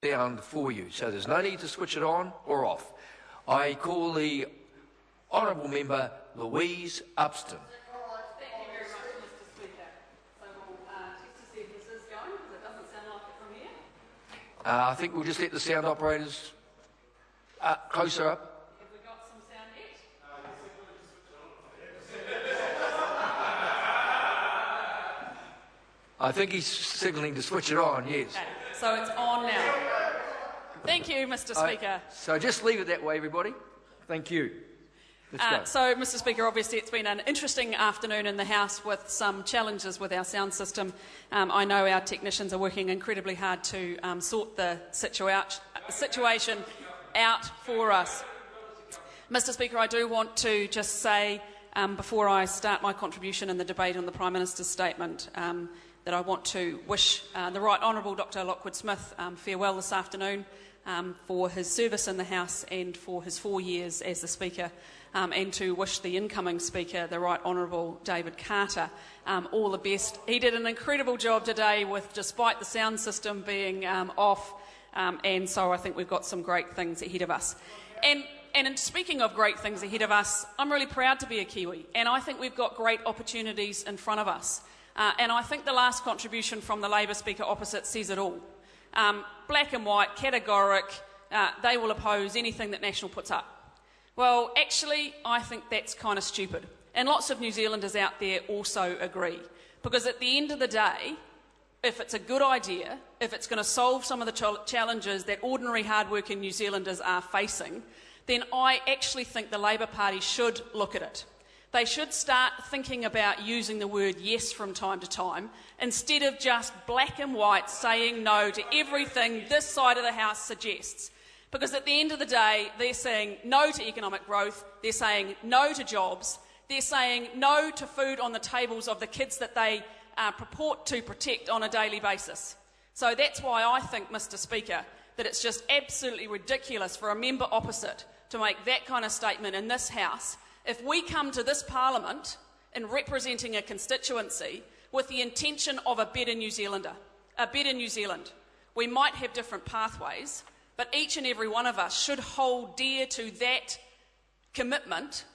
sound for you, so there's no need to switch it on or off. I call the Honourable Member Louise Upston. Thank you very much, Mr. Speaker. So we'll test to see if this is going, because it doesn't sound like it from here. I think we'll just let the sound operators closer up. Have we got some sound yet? I think he's signalling to switch it on, yes. Okay, so it's on now. Thank you, Mr. Speaker. So just leave it that way, everybody. Thank you. Let's go. So, Mr. Speaker, obviously it's been an interesting afternoon in the House with some challenges with our sound system. I know our technicians are working incredibly hard to sort the situation out for us. Mr. Speaker, I do want to just say, before I start my contribution in the debate on the Prime Minister's statement, that I want to wish the Right Honourable Dr Lockwood Smith farewell this afternoon for his service in the House and for his 4 years as the Speaker, and to wish the incoming Speaker, the Right Honourable David Carter, all the best. He did an incredible job today despite the sound system being off, and so I think we've got some great things ahead of us. And in speaking of great things ahead of us, I'm really proud to be a Kiwi, and I think we've got great opportunities in front of us. And I think the last contribution from the Labour Speaker opposite says it all. Black and white, categoric, they will oppose anything that National puts up. Well, actually, I think that's kind of stupid. And lots of New Zealanders out there also agree. Because at the end of the day, if it's a good idea, if it's going to solve some of the challenges that ordinary hard-working New Zealanders are facing, then I actually think the Labour Party should look at it. They should start thinking about using the word yes from time to time, instead of just black and white saying no to everything this side of the House suggests. Because at the end of the day, they're saying no to economic growth, they're saying no to jobs, they're saying no to food on the tables of the kids that they purport to protect on a daily basis. So that's why I think, Mr. Speaker, that it's just absolutely ridiculous for a member opposite to make that kind of statement in this House if we come to this Parliament in representing a constituency with the intention of a better New Zealander, a better New Zealand. We might have different pathways, but each and every one of us should hold dear to that commitment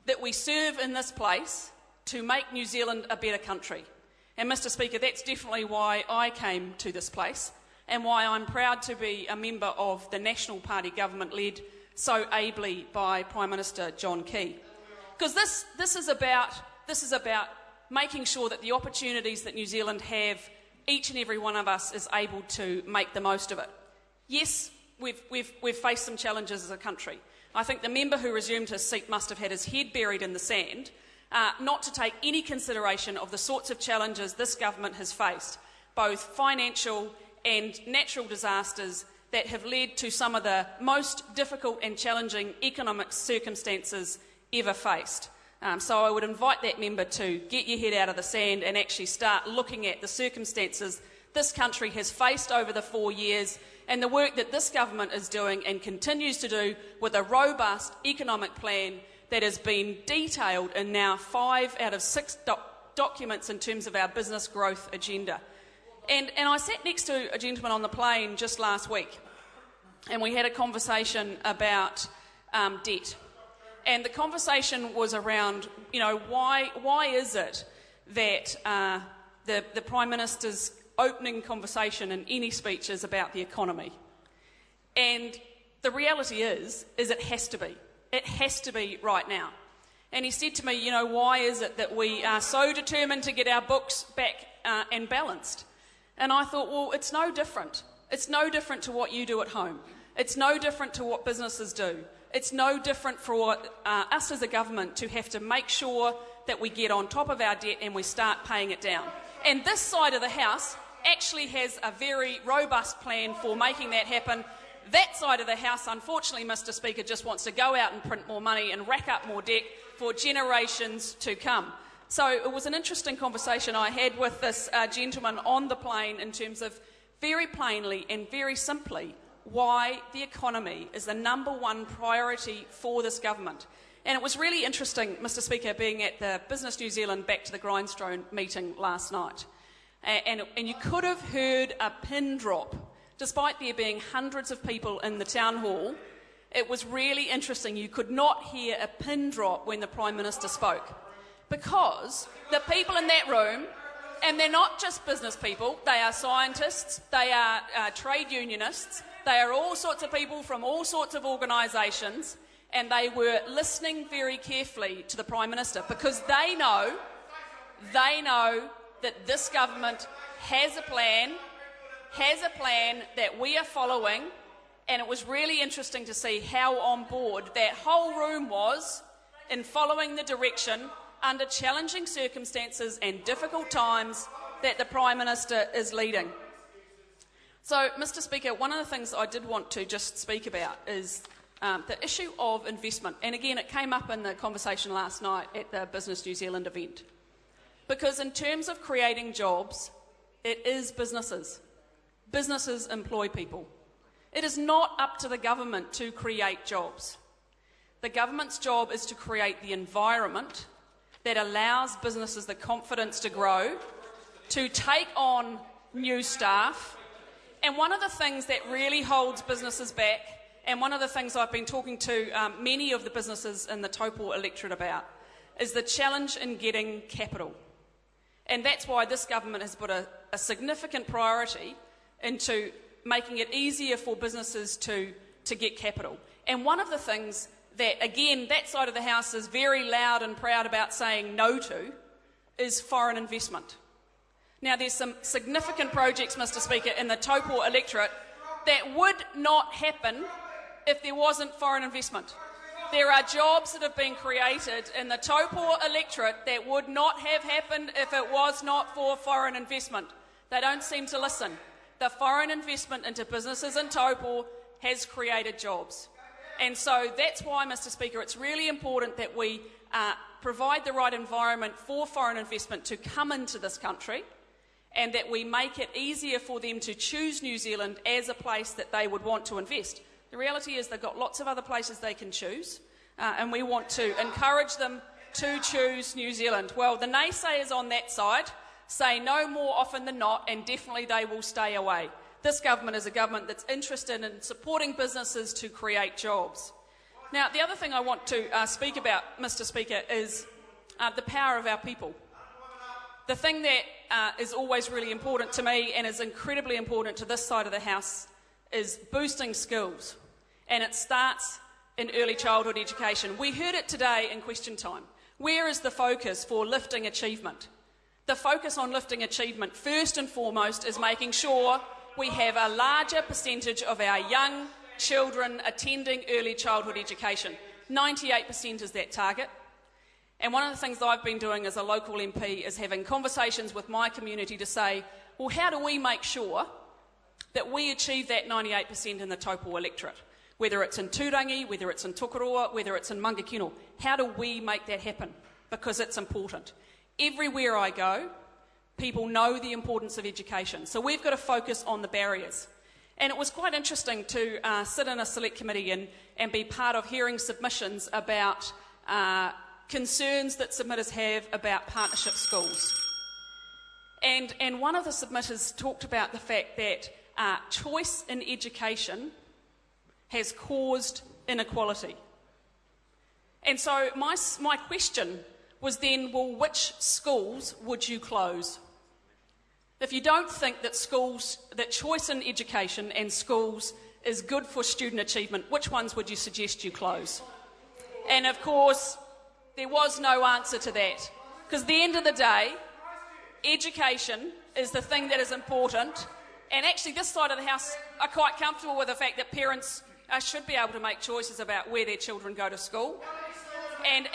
that we serve in this place to make New Zealand a better country. And Mr. Speaker, that's definitely why I came to this place and why I'm proud to be a member of the National Party government led so ably by Prime Minister John Key. Because this is about making sure that the opportunities that New Zealand have, each and every one of us is able to make the most of it. Yes, we've faced some challenges as a country. I think the member who resumed his seat must have had his head buried in the sand, not to take any consideration of the sorts of challenges this government has faced, both financial and natural disasters that have led to some of the most difficult and challenging economic circumstances ever faced. So I would invite that member to get your head out of the sand and actually start looking at the circumstances this country has faced over the 4 years and the work that this government is doing and continues to do with a robust economic plan that has been detailed in now 5 out of 6 documents in terms of our business growth agenda. And I sat next to a gentleman on the plane just last week, and we had a conversation about debt. And the conversation was around, why is it that the Prime Minister's opening conversation in any speech is about the economy? And the reality is it has to be. It has to be right now. And he said to me, why is it that we are so determined to get our books back and balanced? And I thought, well, it's no different. It's no different to what you do at home. It's no different to what businesses do. It's no different for us as a government to have to make sure that we get on top of our debt and we start paying it down. And this side of the House actually has a very robust plan for making that happen. That side of the House, unfortunately, Mr. Speaker, just wants to go out and print more money and rack up more debt for generations to come. So it was an interesting conversation I had with this gentleman on the plane in terms of very plainly and very simply why the economy is the #1 priority for this government. And it was really interesting, Mr. Speaker, being at the Business New Zealand Back to the Grindstone meeting last night. And you could have heard a pin drop despite there being hundreds of people in the town hall, it was really interesting. You could not hear a pin drop when the Prime Minister spoke, because the people in that room, and they're not just business people, they are scientists, they are trade unionists, they are all sorts of people from all sorts of organisations, and they were listening very carefully to the Prime Minister, because they know that this government has a plan that we are following. And it was really interesting to see how on board that whole room was in following the direction under challenging circumstances and difficult times that the Prime Minister is leading. So, Mr Speaker, one of the things I did want to just speak about is the issue of investment. And again, it came up in the conversation last night at the Business New Zealand event. Because in terms of creating jobs, it is businesses. Businesses employ people. It is not up to the government to create jobs. The government's job is to create the environment that allows businesses the confidence to grow, to take on new staff. And one of the things that really holds businesses back, and one of the things I've been talking to many of the businesses in the Taupo electorate about, is the challenge in getting capital. And that's why this government has put a significant priority into making it easier for businesses to get capital. And one of the things that, again, that side of the House is very loud and proud about saying no to is foreign investment. Now, there's some significant projects, Mr Speaker, in the Taupo electorate that would not happen if there wasn't foreign investment. There are jobs that have been created in the Taupo electorate that would not have happened if it was not for foreign investment. They don't seem to listen. The foreign investment into businesses in Taupo has created jobs. And so that's why, Mr Speaker, it's really important that we provide the right environment for foreign investment to come into this country, and that we make it easier for them to choose New Zealand as a place that they would want to invest. The reality is they've got lots of other places they can choose, and we want to encourage them to choose New Zealand. Well, the naysayers on that side say no more often than not, and definitely they will stay away. This government is a government that's interested in supporting businesses to create jobs. Now, the other thing I want to speak about, Mr Speaker, is the power of our people. The thing that is always really important to me and is incredibly important to this side of the House is boosting skills. And it starts in early childhood education. We heard it today in question time. Where is the focus for lifting achievement? The focus on lifting achievement, first and foremost, is making sure we have a larger percentage of our young children attending early childhood education. 98% is that target. And one of the things that I've been doing as a local MP is having conversations with my community to say, well, how do we make sure that we achieve that 98% in the Taupo electorate? Whether it's in Turangi, whether it's in Tokoroa, whether it's in Mangakino, how do we make that happen? Because it's important. Everywhere I go, people know the importance of education. So we've got to focus on the barriers. And it was quite interesting to sit in a select committee and be part of hearing submissions about concerns that submitters have about partnership schools. And one of the submitters talked about the fact that choice in education has caused inequality. And so my question was then, well, which schools would you close? If you don't think that choice in education and schools is good for student achievement, which ones would you suggest you close? And of course, there was no answer to that. Because at the end of the day, education is the thing that is important. And actually, this side of the House are quite comfortable with the fact that parents should be able to make choices about where their children go to school. And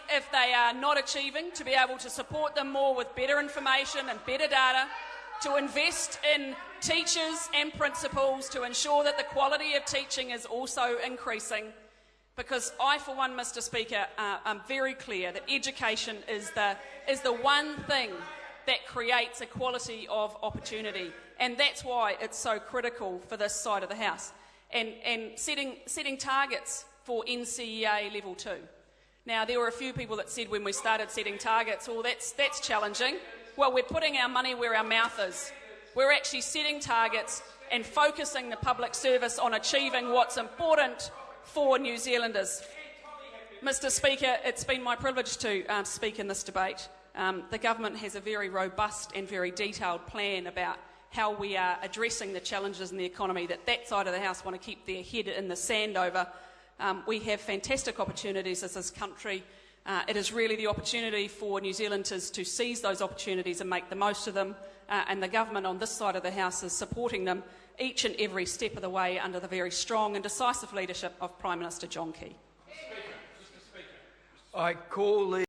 if they are not achieving, to be able to support them more with better information and better data, to invest in teachers and principals to ensure that the quality of teaching is also increasing. Because I, for one, Mr Speaker, am very clear that education is the one thing that creates equality of opportunity. And that's why it's so critical for this side of the House. And setting targets for NCEA Level 2. Now, there were a few people that said when we started setting targets, well, that's challenging. Well, we're putting our money where our mouth is. We're actually setting targets and focusing the public service on achieving what's important for New Zealanders. Mr Speaker, it's been my privilege to speak in this debate. The government has a very robust and very detailed plan about how we are addressing the challenges in the economy that side of the House want to keep their head in the sand over. We have fantastic opportunities as this country. It is really the opportunity for New Zealanders to seize those opportunities and make the most of them, and the government on this side of the House is supporting them each and every step of the way under the very strong and decisive leadership of Prime Minister John Key. I call the